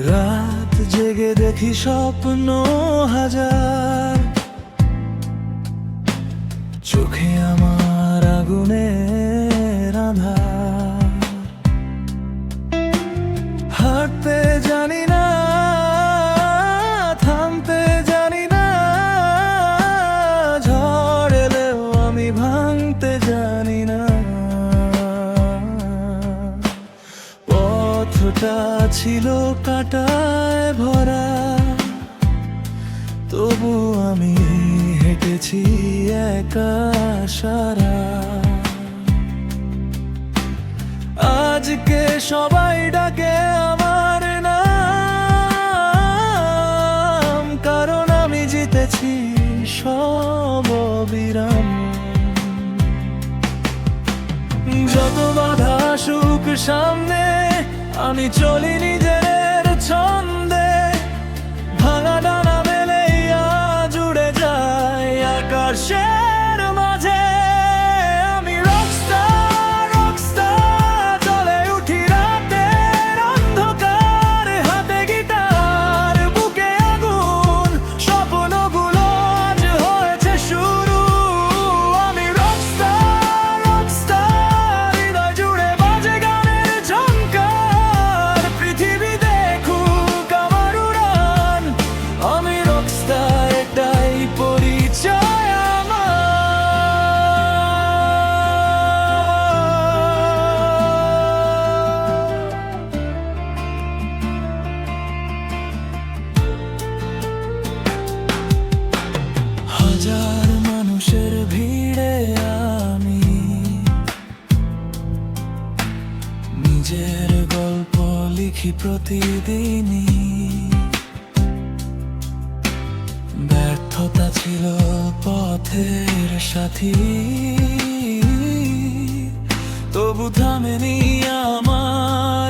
রাত জেগে দেখি স্বপ্ন হাজার, চোখে আমার আগুনের আঁধার। হাঁটতে জানি না, থামতে জানি না, ঝড় এলেও আমি ভাঙতে জানি না। পথটা ছিল কাঁটায় ভরা, তবু আমি হেঁটেছি একা সারা। আজকে সবাই ডাকে আমার নাম, কারণ আমি জিতেছি সব অবিরাম। যত বাধা আসুক সামনে, আমি চলি নিজের ছন্দে। ভাঙা ডানা মেলে আজ উড়ে যায় আকাশের মাঝে। আমি রকস্টার, রকস্টার, জ্বলে উঠি রাতের অন্ধকার। হাতে গিটার, বুকে আগুন, স্বপ্নগুলো আজ হয়েছে শুরু। আমি রকস্টার, রকস্টার, হৃদয় জুড়ে বাজে গানের ঝংকার। পৃথিবী দেখুক আমার উড়ান, আমি রকস্টার, এটাই পরিচয় আমার। হাজার মানুষের ভিড়ে আমি নিজের গল্প লিখি প্রতিদিনই। ব্যর্থতা ছিল পথের সাথী, তবু থামেনি আমার